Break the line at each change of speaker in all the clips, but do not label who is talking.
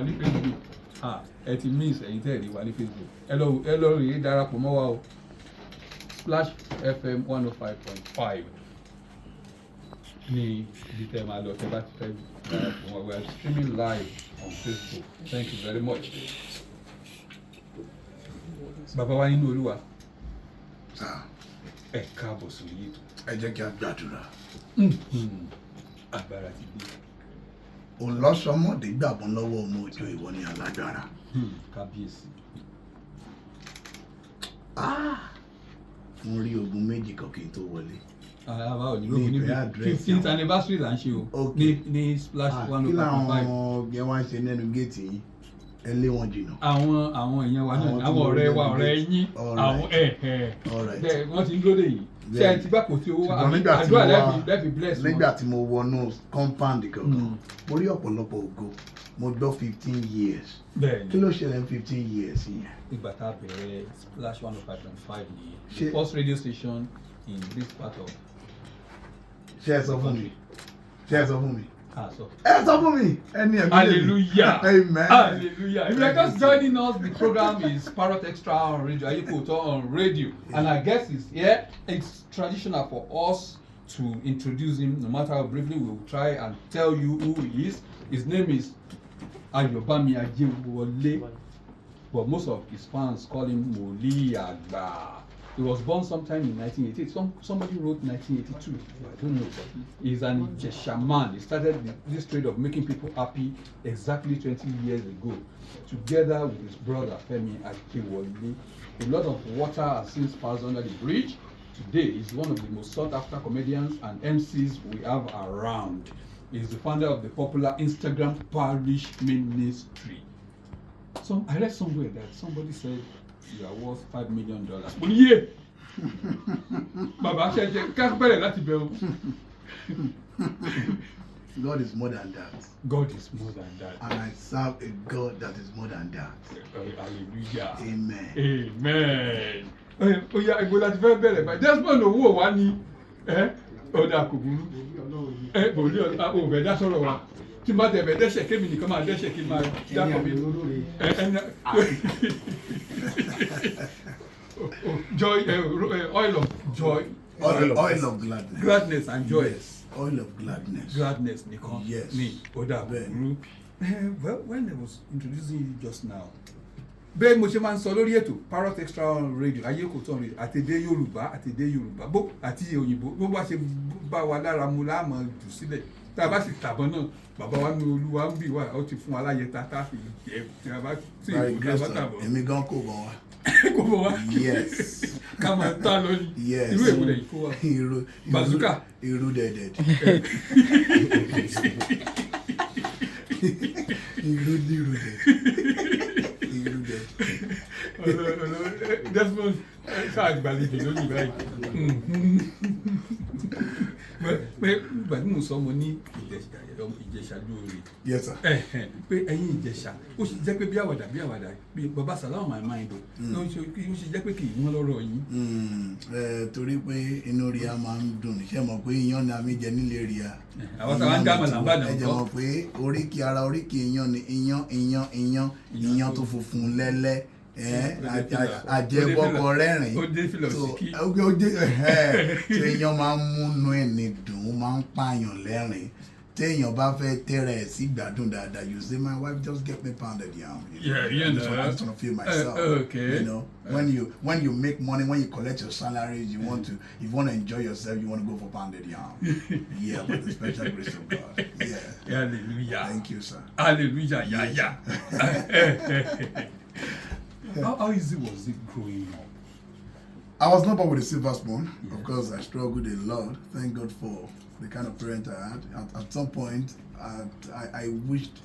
wà ní Facebook ẹ ti miss ẹ̀yin tẹ́ ẹ̀ rí wa ní Facebook ẹ lọ rí darapọ̀ mọ́ wa o Splash FM 105.5 ní ibi tẹ́ máa lọ tẹ́ bá ti fẹ́ darapọ̀ mọ́ wa. We are streaming live on Facebook. Thank you very much. Bàbá wa nínú Olúwa ẹ káàbọ̀ sórí ètò.
Ẹ jẹ́ kí a gbàdúrà.
Agbára ti dé.
Olọ́sọmọdé gbàgbọ́n lọ́wọ́ ọmọ òjò ìwọ ni alágbára.
Kábíyèsí.
Mo rí ogun méjì kan kí n tó wọlé.
Báwo ni lóògùn níbi 15th anniversary là ń ṣe o ní Splash 105.
Kí làwọn ọ̀gbẹ́ wá ń ṣe nínú géètì yìí? Ẹ lé wọn jìnnà.
Àwọn èèyàn wa náà àwọn ọ̀rẹ́ wa ọ̀rẹ́ yín àwọn bẹ́ẹ̀ wọ́n ti ń lóde yìí ṣé ẹ ti gbà kò sí owó àdúrà lẹ́fi bless wọn.
Nígbà tí mo wọnú compound kankan mo rí ọ̀pọ̀lọpọ̀ ògo mo gbọ́ 15 years. Kí ló ṣẹlẹ̀ ní 15 years yẹn?
Ìgbà tá a bẹ̀rẹ̀ Splash 105.5 nìyẹn the first radio station in this part of.
Ṣé ẹ sọ fún mi? Ẹ sọ fún mi. Ẹni ẹ̀mí.
Hallelujah.
Amen.
Hallelujah. If you're just joining us, the program is Parrot Xtra on radio, Ayo on radio, and our guest is here. It's traditional for us to introduce him, no matter how briefly. We will try and tell you who he is. His name is Ayo Ajewole, but most of his fans call him Woli Agba. He was born sometime in 1988. Somebody wrote 1982. I don't know. He's an Ijesha man. He started this trade of making people happy exactly 20 years ago, together with his brother Femi Ajewole. A lot of water has since passed under the bridge. Today, he's one of the most sought-after comedians and MCs we have around. He's the founder of the popular Instagram Parish Ministry. I read somewhere that somebody said you are worth $5 million. Mo ní yé bàbá ṣe ká bẹ̀rẹ̀ láti bẹ̀rù.
God is more than that.
God is more than that.
And I serve a God that is more than that.
Hallelujah.
Amen.
Amen. Oya ìbò láti fẹ́ bẹ̀rẹ̀ báyìí. Desmond owó wa ní ọ̀dà kò burú. Bòlí ọ̀dà òbẹ̀ dá sọ̀rọ̀ wa. Tí n bá tẹ̀ bẹ̀ dẹ́sẹ̀ kémi nìkan máa dẹ́sẹ̀ kí n máa dákọ̀ mi. Joy, oil of joy.
Oil of gladness.
Gladness and joy.
Yes. Oil of gladness.
Gladness nìkan.
Yes.
Ní ọ̀dà burú. Well, when I was introducing you just now, bẹ́ẹ̀ mo ṣe máa ń sọ lórí ètò Parrot Xtra on radio Ayé Kò Tán radio àtẹ̀dé Yorùbá bó àti òyìnbó bó bá ṣe bá wa lára mu láàmú jù sílẹ̀ tá a bá sì tàbọ̀ náà bàbá wa ní Olúwa ń bì wá ó ti fún wa láyé tá a fi jẹ tí a bá tí ìwé náà bá tàbọ̀.
Èmi gan kò bọ̀ wá.
Kò bọ̀ wá.
Yes.
Ká máa tá lórí.
Yes.
Irú èwo lẹ́yìn kó wa. Bazooka.
Irú dẹ̀dẹ̀. Irú dẹ̀dẹ̀.
Desmond ṣáà gbàlejò lónìí báyìí. Pé ìgbà tí mo sọ mo ní Ìjẹ̀ṣà lóore.
Yes sir.
Pé ẹ̀yin Ìjẹ̀ṣà ó sì jẹ́ pé bí àwàdà bí bàbá Sàlámù my mind o ó sì jẹ́ pé kì í wọ́n lọ́rọ̀ yín.
Torí pé inú rí a máa ń dùn ṣé mọ̀ pé iyán ni àmì jẹ nílé rí a.
Àwọn táwọn ń dá àmàlà ń bàdàn kọ́.
Ẹ jẹ́ mọ̀ pé oríkì ara oríkì iyán ni iyán tó funfun lẹ́lẹ́. Àjẹbọkọ rẹ́rìn téèyàn máa ń múnú ẹni dùn ó máa ń pààyàn lẹ́rìn téèyàn bá fẹ́ tẹ́rẹ̀ ẹ̀ sí gbádùn dáadáa you say my wife just get me pounded yam.
Yeah,
that's what I'm trying to feel myself.
Okay.
You know, when you make money, when you collect your salaries, if you want to enjoy yourself, you want to go for pounded yam. Yeah, by the special grace of God. Yeah.
Hallelujah.
Thank you, sir.
Hallelujah. Yeah. How easy was it growing up?
I was not born with a silver spoon. Yes. Of course, I struggled a lot. Thank God for the kind of parent I had. At some point, I wished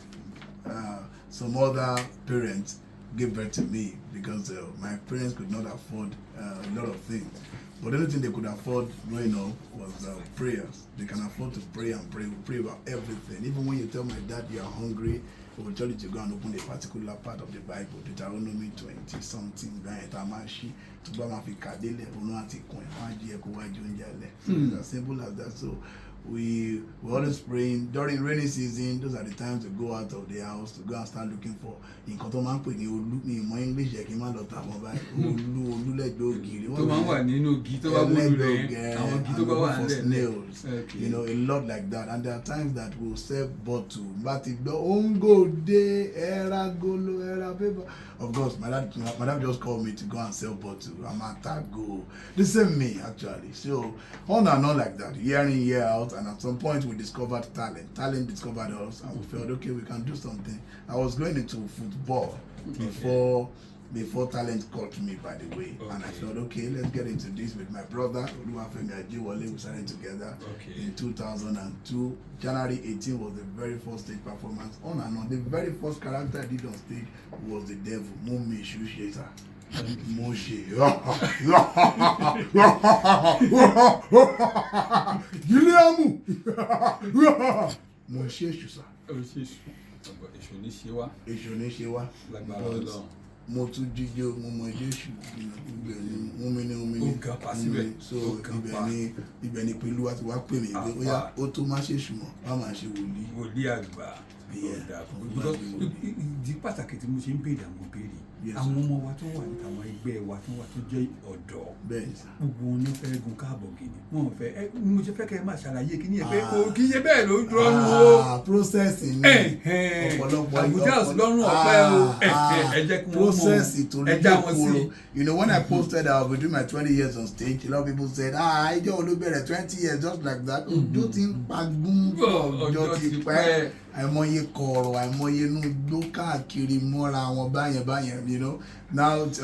some other parents gave birth to me because my parents could not afford a lot of things. But the only thing they could afford growing up was prayers. They can afford to pray and pray. We pray about everything. Even when you tell my dad you are hungry, he will tell you to go and open a particular part of the Bible, Deuteronomy 20-something. It's as simple as that. So we always praying during rainy season. Those are the times to go out of the house to go and start looking for nǹkan tó máa ń pè ní olú ní ìmọ̀ English yẹ kí n má lọ tà wọ́n báyìí olú lẹ́gbẹ̀ẹ́ ògiri
tó máa ń wà nínú igi tó bá wúlò rẹ̀ àwọn igi tó bá wà nílẹ̀
snails, you know, a lot like that. And there are times that we'll sell bottle but if the ongo day era golo era paper. Of course, my dad just called me to go and sell bottle. I'm at that go. The same me actually. So on and on like that, year in year out. And at some point we discovered talent. Talent discovered us, and we felt okay, we can do something. I was going into football before talent caught me, by the way. And I thought, okay, let's get into this with my brother Woli Agba. We started together in 2002. January 18 was the very first stage performance. On and on. The very first character I did on stage was the devil. Mummy Shusheta. Moshe. Guilherme. Moshe Shusa. Èṣù ní ṣe wá. Mo tún jíjó mo mọ Jésù so ibẹ̀ ni pẹ̀lú wa ti wá pè mí pé ó ó tó má ṣe ṣùmọ̀ wá máa ṣe
Woli Agba. Ìdí pàtàkì tí mo ṣe ń béèrè àwọn ìbéèrè àwọn ọmọ wa tó wà ní àwọn ẹgbẹ́ wa tó wà tó jẹ́ ọ̀dọ́ gbogbo wọn ló fẹ́ gun káàbọ̀ gidi wọn ò fẹ́ mo ṣe fẹ́ kẹ́ ẹ máa ṣàlàyé kí ni ẹ pé kò kí ṣe bẹ́ẹ̀ ló ń dúró nù o.
process ni ọ̀pọ̀lọpọ̀
Àbújá ọ̀sùn lọ́rùn ọ̀pẹ o ẹ jẹ́ kí wọ́n mọ̀ ẹ já wọn sí.
You know, when I posted I'll be doing my 20 years on stage, a lot of people said ìjọ olóbẹ̀rẹ̀ 20 years just like that. Ojú ti ń pagún ọjọ́ ti pẹ́. Àìmọye kọ̀ọ̀rọ̀ àìmọye inú igbó káàkiri mọ́ra wọn báyẹn, you know. Now it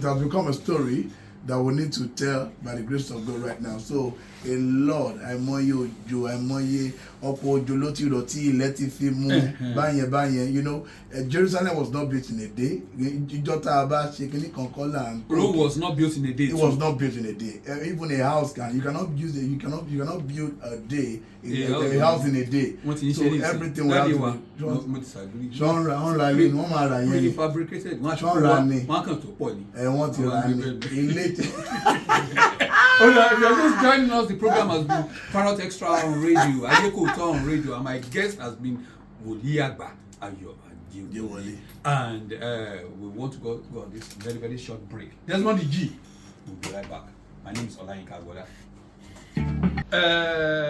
has become a story that we need to tell by the grace of God right now. So a lot àìmọye òjò àìmọye ọ̀pọ̀ òjò ló ti rọ̀ tí ilẹ̀ ti fi mú báyẹn, you know. Jerusalem was not built in a day. Ìjọ tá a bá ṣe kíní kankan là ń.
Rome was not built in a day.
It was not built in a day. Even a house you cannot build a day a house in a day. So everything will have to be ṣọ́nra ilé ni wọ́n máa rà yẹn ni ṣọ́nra ni wọ́n ti rà ní ilé tí.
If you are just joining us, the program has been Parrot Xtra on radio, Ayo on radio, and my guest has been Woli Agba, Ayo Ajewole. And we want to go on this very, very short break. There's one G. We'll be right back. My name is Olayinka Agbola.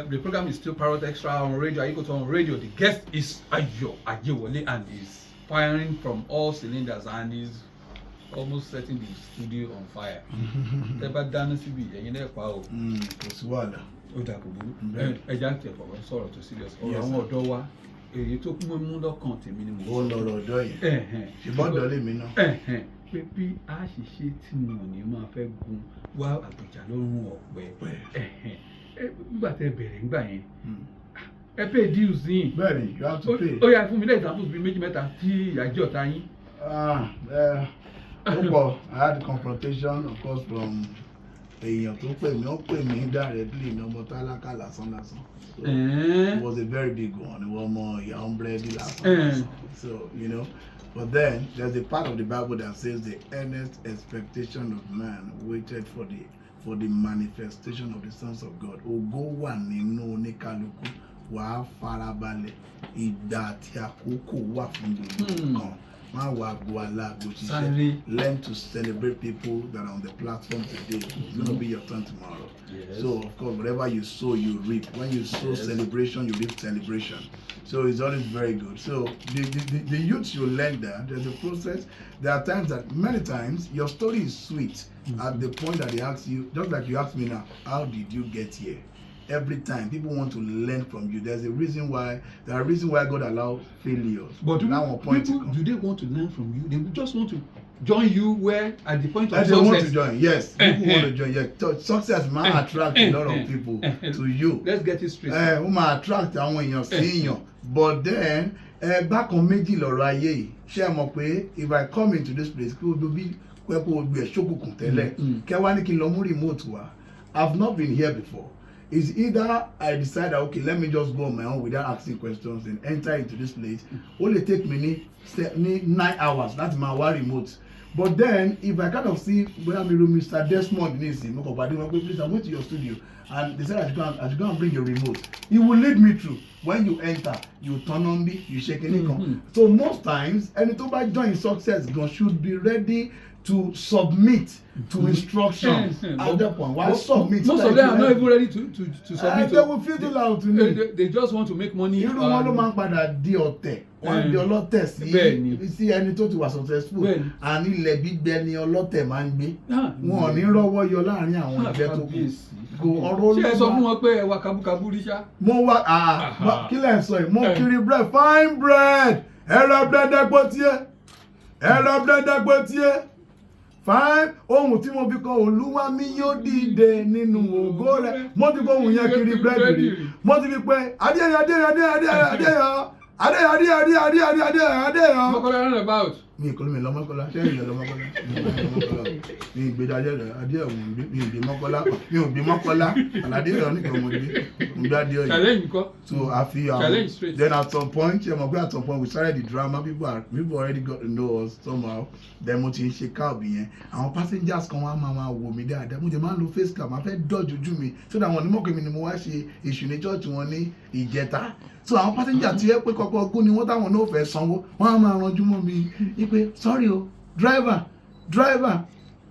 The program is still Parrot Xtra on radio, Ayo on radio. The guest is Ayo Ajewole, and he's firing from all cylinders, and he's almost setting the studio on fire. Tẹ́ bá dáná síbi ẹ̀yin náà pa o.
Kò sí wàhálà.
Ó dà kò burú. Ẹja ń tẹ̀ fọwọ́ sọ̀rọ̀ tó serious. Ọ̀rọ̀ àwọn ọ̀dọ́ wa èyí tó kún mú lọ́kàn tèmi ni mo sọ.
Ó lọ̀rọ̀ ọ̀dọ́ yìí. Ṣùgbọ́n ọ̀dọ́ lèmi náà.
Pé bí a ṣe ṣe tí mo ní máa fẹ́ gun wá Àbújá lọ́rùn ọ̀pẹ. Nígbà tẹ́ bẹ̀rẹ̀ nígbà yẹn. Ẹ pay dues yín.
Bẹ́ẹ̀ni, you have to pay.
Ó yá fún mi ní examples bíi méjì mẹ́ta tí ìyájọ́ ọ̀tá yín.
Well, I had a confrontation, of course, from èèyàn tó pè mí directly ní ọmọ tálákà lásán. So it was a very big one. Ọmọ ìyá ọmọbìnrin lásán. So, you know, but then there's a part of the Bible that says the earnest expectation of man waited for the manifestation of the sons of God. Ògo wà nínú oníkálukú, wàá farabalẹ̀, ìgbà àti àkókò wà fún gbogbo kan. Learn to celebrate people that are on the platform today. It's going to be your turn tomorrow. Yes. So, of course, whatever you sow, you reap. When you sow celebration, you reap celebration. So, it's always very good. So, the youth you learn that there's a process. There are times that, many times, your story is sweet at the point that they ask you, just like you asked me now, how did you get here? Every time people want to learn from you. There are reasons why God allows failures.
But do they want to learn from you? They just want to join you where at the point of success.
They want to join. Yes, people want to join. Yes, success might attract a lot of people to you.
Let's get it straight.
Might attract àwọn èèyàn sí èèyàn. But then bákan méjì lọ̀rọ̀ ayé yìí. Ṣé mọ̀ pé if I come into this place kí o bí pẹ́pẹ́ ogbè ṣókùnkùn tẹ́lẹ̀ kẹwàá ní kí n lọ mú remote wá. I've not been here before. It's either I decide that, okay, let me just go on my own without asking questions and enter into this place. Only take me 9 hours. That's my one remote. But then, if I kind of see where I'm Mr. Desmond, please, I went to your studio and they said I should go and bring a remote. He will lead me through. When you enter, you turn on me, you shake any con. So most times, ẹni tó bá join success gan should be ready to submit to instructions at that point. Why submit?
Most of them are not even ready to submit.
They will feel too loud to me.
They just want to make money.
Irú wọn ló máa ń padà di ọ̀tẹ̀. Wọ́n di ọlọ́tẹ̀ sí ẹni tó ti wà successful. And ilẹ̀ gbígbẹ ni ọlọ́tẹ̀ máa ń gbé. Wọn ò ní rọ́wọ́ yọ láàrin àwọn ẹgbẹ́ tó kù.
Ṣé ẹ sọ fún wọn pé ẹ wà kábúkábú rí ṣá?
Mo wá kí lẹ̀ sọ yìí, mo kiri bread, fine bread, ẹ ra bread ẹgbẹ́ tiẹ̀, ẹ ra bread ẹgbẹ́ tiẹ̀. Fine, ohun tí mo fi kọ Olúwa mi yóò dìde nínú ògo rẹ̀. Mo ti kọ ohun yẹn kiri bread rí. Mo ti fi pé Adéyọ.
Mọ́kànlá run about.
Mi ìkọlù mi lọ Mọ́kànlá, ṣé ìyẹn lọ Mọ́kànlá? Mi ìgbéjà Adéyọ mi ìgbé Mọ́kànlá, mi ò gbé Mọ́kànlá, Adéyọ nìkan mo gbé Adéyọ.
Challenge nǹkan.
So I feel then at some point, at some point we started the drama, people already got to know us somehow. Then mo ti ń ṣe káàbì yẹn. Àwọn passengers kan wá máa wò mí dáadáa. Mo jẹ máa ń lo face cam, máa fẹ́ dodge ojú mi. So that wọn ní mọ̀ pé mi ni mo wá ṣe èṣù ní church wọn ní ìjẹta. So àwọn passenger ti yẹ pé kọ́kọ́ ogún ni wọ́n táwọn náà fẹ́ sanwó wọ́n á máa ranjú mọ́ mi wípé sorry o driver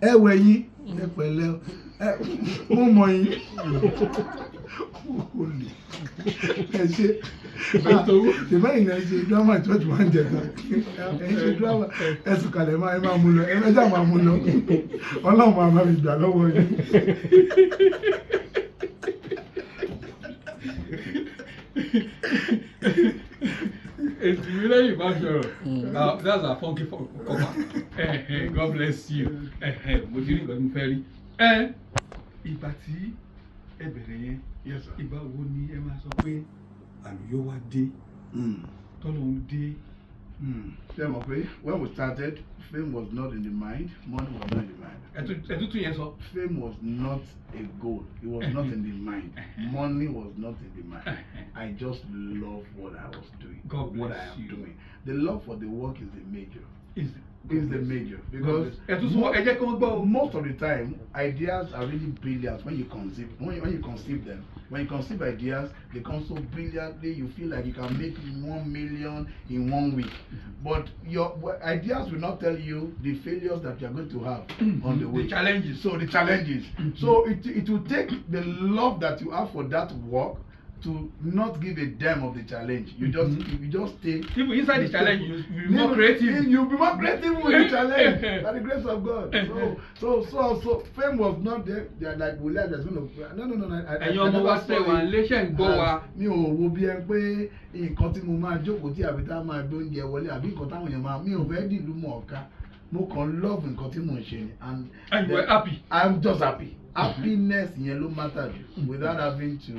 ẹ wẹ̀ yín ẹ pẹ̀lẹ́ mo mọ̀ yín ẹ ṣe ìbẹ́yìn náà ṣe drama church máa ń jẹta ẹ ṣe drama ẹ sùn kalẹ̀ máa mú lọ ẹ mẹ́jà máa mú lọ Ọlọ́run máa bá mi gbà lọ́wọ́ yín.
It's really emotional. That's a funky cover. God bless you. Mo ti rí nǹkan tí mo fẹ́ rí. Ìgbà tí ẹ bẹ̀rẹ̀ yẹn, ìgbà wo ni ẹ máa sọ pé àlùyọ wá dé? Tọ́lọ́run dé.
Ṣé mọ̀ pé when we started, fame was not in the mind, money was not in the mind.
Ẹ̀tútù yẹn sọ.
Fame was not a goal. It was not in the mind. Money was not in the mind. I just love what I was doing.
God bless
what I am
you.
doing. The love for the work is the major.
Is
the major because most of the time ideas are really brilliant when you conceive them. When you conceive ideas, they come so brilliantly. You feel like you can make 1 million in 1 week. But your ideas will not tell you the failures that you are going to have on the way.
The challenges.
So the challenges. So it will take the love that you have for that work to not give a damn of the challenge. You just stay.
Even inside the challenge, you'll be more creative.
You'll be more creative with the challenge. By the grace of God. So fame was not there. They are like Woli Agba is going to. No.
Ẹ̀yin ọmọ wa ṣe wà léṣẹ̀ ń gbọ́ wa.
Mi ò wo bí ẹ pé nǹkan tí mo máa jókòó tí àbí tá a máa gbé oúnjẹ wọlé àbí nǹkan táwọn èèyàn máa mi ò fẹ́ dìlú mọ̀ ọ̀ka. Mo kàn love nǹkan tí mò ń ṣe ni.
And you were happy.
I'm just happy. Happiness yẹn ló matter jù without having to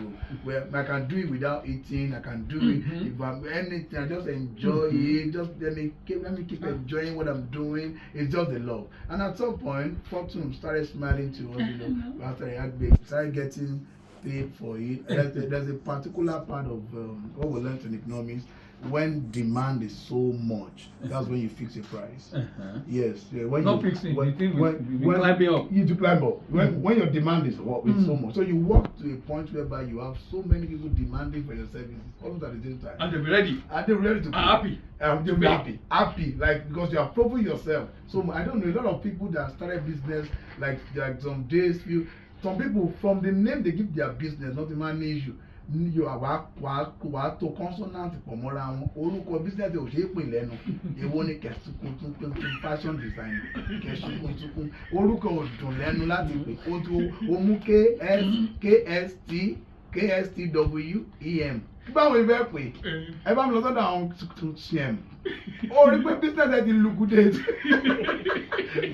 I can do it without eating. I can do it if I'm anything. I just enjoy it. Just let me keep enjoying what I'm doing. It's just the love. And at some point, Fortune started smiling to us. After I started getting paid for it. There's a particular part of what we learned in economics. When demand is so much, that's when you fix a price. Yes. When
not
you,
fixing.
When
climbing up.
You to climb up. When your demand is so much, so you walk to a point whereby you have so many people demanding for your services almost at the same time.
And they'll be ready.
And they're ready to pay.
Happy.
They'll be happy, like because you have proven yourself. So I don't know, a lot of people that started business like some days, some people from the name they give their business, not the manage you. Wàá tó consonant pọ̀ mọ́ra wọn orúkọ business ò ṣeé pè lẹ́nu èwo ni kẹ̀sùkùn fashion design kẹ̀sùkùn orúkọ ò dùn lẹ́nu láti pè ó mú KSTWEM báwo ni bẹ́ẹ̀ pè ẹ bá mi lọ sọ́dọ̀ àwọn CM ó rí pé business ẹ ti liquidate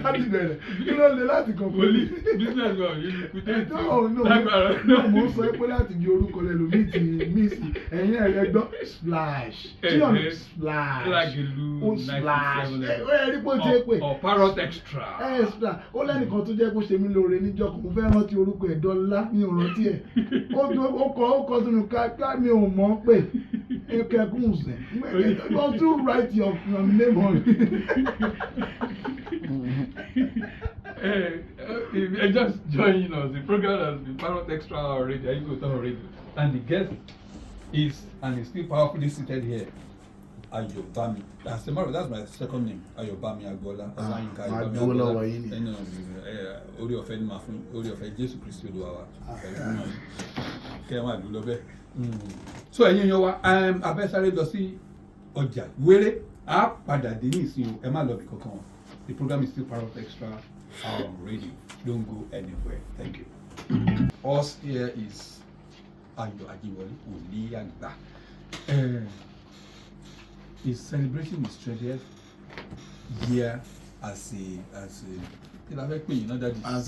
láti bẹ̀rẹ̀ kí ló lè láti kàn pé
business wa yìí liquidate
lágbára náà mo sọ pé láti di orúkọ lẹ́nu mi ti mísì ẹ̀yìn ẹ̀rẹ́ gbọ́ splash tí ọ̀nà splash ó splash ẹ rí pé ó ti pè
Parrot Xtra
ó lẹ́nìkan tó jẹ́ kó ṣe mí lóore níjọ́ kan mo fẹ́ rántí orúkọ ẹ̀ dọ́là mi ò rántí ẹ̀ ó kọ sínú ká mi ò mọ̀ pé kẹkùn sẹ̀ don't you write your name on
If you're just joining us, the program has been Parrot Xtra already, Ayo already, and the guest is and is still powerfully seated here. Ayo Bami. That's my second name. Ayo Bami Agbola.
Agbola wọ̀nyí ni.
Orí ọ̀fẹ́ ni màá fún orí ọ̀fẹ́ Jésù Kristi Olúwa wa. Kẹ́ ẹ máa dùn lọ bẹ́ẹ̀. So ẹ̀yin yan wa, abẹ́sáré lọ sí ọjà wéré. A padà dé ní ìsìn ẹ má lọ bí kankan wọn. The program is still Parrot Xtra on radio. Don't go anywhere. Thank you. Us here is Ayo Ajewole, Woli Agba. He's celebrating his 30th year as a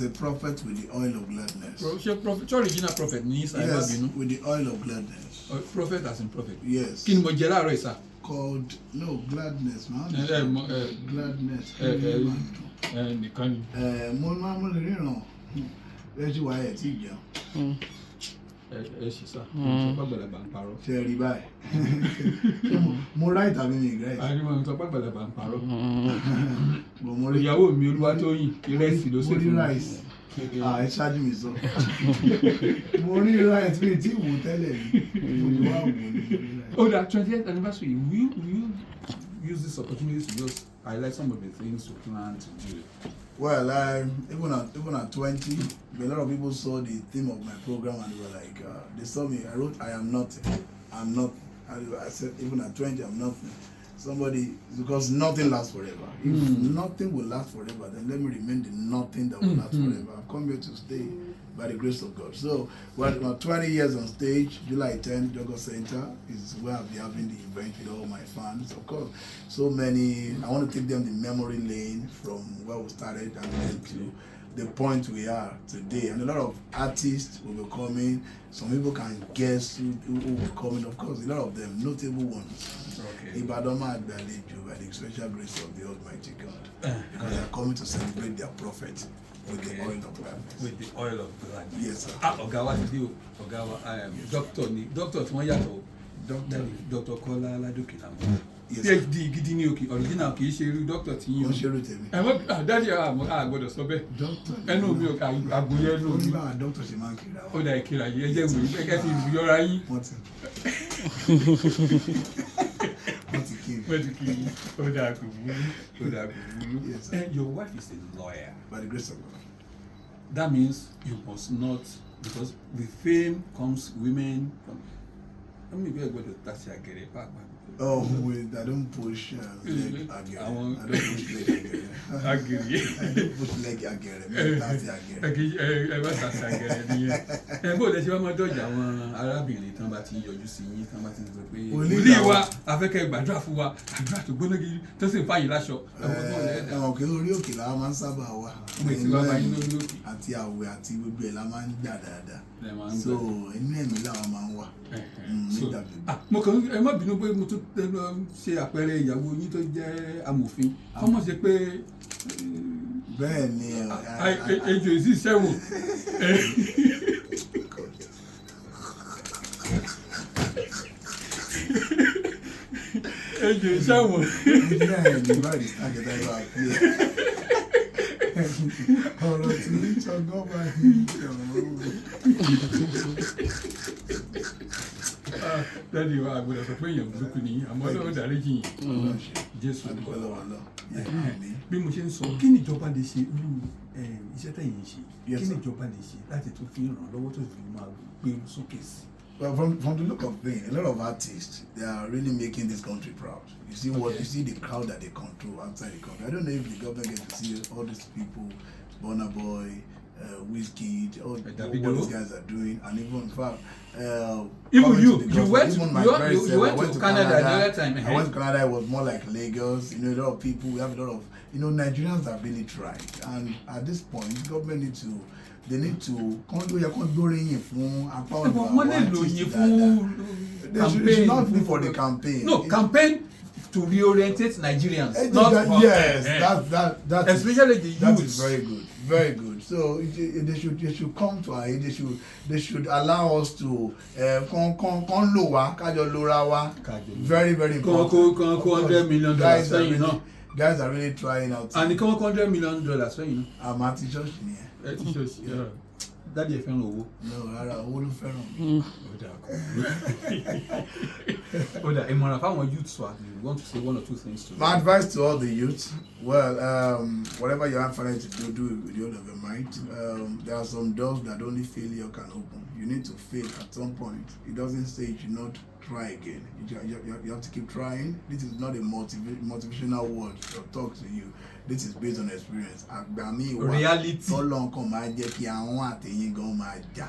prophet with the oil of gladness.
Original prophet
yes, with the oil of gladness.
Prophet as in prophet.
Yes.
Kí ni mo jẹ láàárọ̀ ìsà?
Called gladness, man. Gladness.
Nìkan ni.
Mo máa ń lè ríran lẹ́jọ́ wa ẹ̀ tí ì jẹun.
Ṣì sá. Sọpá gbàlagbà ń parọ́.
Ṣé ẹ rí báyìí? Mo ráì tàbí mi ráì.
Àríwá sọpá gbàlagbà ń parọ́. Ìyàwó mi Olúwatóyìn ìrẹsì ló ṣe fún mi.
Mo rí ráìsì. Ẹ ṣáájú mi sọ. Mo rí ráìsì mi tí wò tẹ́lẹ̀ mi. Mo wá wò ní.
Oh, that 20th anniversary, will you use this opportunity to just highlight some of the things you plan to do?
Well, even at 20, a lot of people saw the theme of my program and they were like, they saw me. I wrote, I am nothing. I'm not. I said, even at 20, I'm nothing. Somebody, because nothing lasts forever. If nothing will last forever, then let me remain the nothing that will last forever. I've come here to stay by the grace of God. So, well, 20 years on stage, July 10th, Jogo Center is where I'll be having the event with all my fans. Of course, so many. I want to take them the memory lane from where we started and then to the point we are today. And a lot of artists will be coming. Some people can guess who will be coming. Of course, a lot of them, notable ones.
Okay.
Ibadan by the special grace of the Almighty God. Because they are coming to celebrate their prophet with the oil of gladness.
With the oil of gladness.
Yes, sir.
Ọ̀gá wa ti dé o. Ọ̀gá wa doctor ni doctor tí wọ́n yàtọ̀ Dr. Kola Aladoke làwọn.
Yes,
PhD gidi ni òkè original kì í ṣe irú doctor tí yín o.
Wọ́n ṣe irú tèmi.
Dájú àgbọ̀dọ̀ sọ bẹ́ẹ̀. Ẹnu mi ò ká àgbóyẹ ẹnu mi.
Ó ní báwa doctor ṣe máa ń kiri àwọn.
Ó dà ìkìlà yìí ẹ jẹ́ ìwé kẹ́kẹ́ fi ìlú yọra yín.
Wọ́n ti kiri.
Wọ́n ti kiri. Ó dà kò burú.
Yes, sir.
And your wife is a lawyer.
By the grace of God.
That means you must not, because with fame comes women. Let me go to Tasha Agere.
Oh, I don't push leg Agere. I don't push leg Agere. I don't push leg Agere. Tasha Agere.
Ẹ bá Tasha Agere nìyẹn. Bó lè ṣe wá máa dọ̀jà àwọn arábìnrin tán bá ti yọjú sí yín tán bá ti sọ pé olè wa afẹ́kẹ́ gbàdúrà fún wa àdúrà tó gbóná gidi tó sì ń fàyè láṣọ.
Ẹ̀wọ̀n kí lórí òkè la máa ń sábà wà. Àti àwẹ̀ àti gbogbo ẹ̀ la máa ń gbà dáadáa. So inú ẹ̀mí làwọn máa ń wà.
Mo kàn ẹ má bínú pé mo tún ṣe àpẹẹrẹ ìyàwó yín tó jẹ́ amòfin kọ́mọ̀ ṣe pé
bẹ́ẹ̀ ni
ejò ìsì sẹ́wọ̀n. Ejò ìsẹ́wọ̀n.
Bẹ́ẹ̀ ni báyìí àgẹ̀dẹ̀ ìwà àpilẹ̀. Ọ̀rọ̀ tí ń ṣọgbọ́n bá yín
Dáàdi wa àgbẹ̀dẹ̀ sọ pé èèyàn burúkú ni àmọ́ Ọlọ́run dáríjì yín. Jésù bí mo ṣe ń sọ kí ni ìjọba lè ṣe irú iṣẹ́ tẹ̀yìn ń ṣe kí ni ìjọba lè ṣe láti tún fi ràn lọ́wọ́ tó fi máa gbé sókè sí.
Well, from the look of things, a lot of artists, they are really making this country proud. You see you see the crowd that they control outside the country. I don't know if the government gets to see all these people, Burna Boy, Whiskey, all what these guys are doing, and even in fact,
even you went to Canada the other time.
I went to Canada. It was more like Lagos. You know, a lot of people. We have a lot of Nigerians have really tried, and at this point, the government needs to. They need to They should not be for the campaign.
No, campaign to reorientate Nigerians.
That
especially the youth.
That is very good, very good. So they should come to our aid. They should allow us to very very important.
$100 million.
Guys, guys are really trying out.
And the common $100 million, when you know.
I'm at the church here.
Teachers, yeah. Daddy, I found owó.
No, rárá, owó ló fẹ́ràn.
Oda, ìmọ̀ràn fáwọn youths wa, you want to say one or two things to them?
My advice to all the youths, well, whatever you have to do it with the whole of your might. There are some doors that only failure can open. You need to fail at some point. It doesn't say you should not try again. You have to keep trying. This is not a motivational word or talk to you. This is based on experience.
Reality.
Ọlọ́run kan máa jẹ́ kí àwọn àtẹ̀yìn gan máa jà.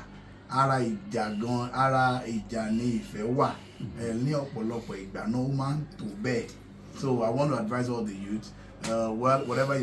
Ara ìjà ni ìfẹ́ wà. Ní ọ̀pọ̀lọpọ̀ ìgbà náà ó máa ń tó bẹ́ẹ̀. So I want to advise all the youth. Well, whatever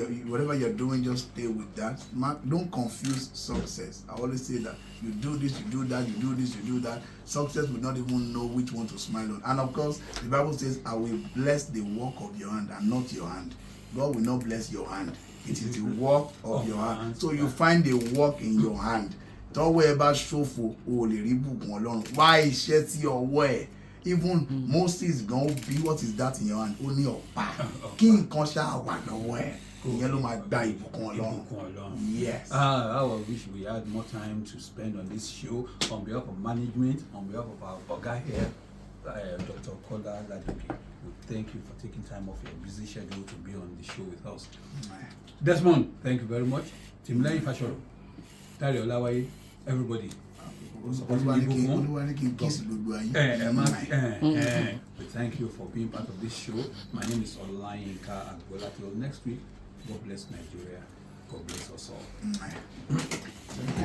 you're doing, just stay with that. Don't confuse success. I always say that you do this, you do that, you do this, you do that. Success will not even know which one to smile on. And of course, the Bible says, "I will bless the work of your hand and not your hand." God will not bless your hand. It is the work of your hand. So you find the work in your hand. Don't worry about ṣòfò o lè rí bùkún Ọlọ́run. Wá iṣẹ́ tí ọwọ́ ẹ̀. Even Moses gan bí what is that in your hand? Ó ní ọ̀pá. Kí nǹkan ṣáà wà lọ́wọ́ ẹ̀. Ìyẹn ló máa gba ìbùkún Ọlọ́run. Yes.
I wish we had more time to spend on this show. On behalf of management, on behalf of our Oga here, Dr. Kola Ladipi, we thank you for taking time off your busy schedule to be on the show with us. Desmond, thank you very much. Timileyin Fashoro, Tari Olawaye, everybody. We thank you for being part of this show. My name is Olayinka Agbola. Till next week, God bless Nigeria. God bless us all.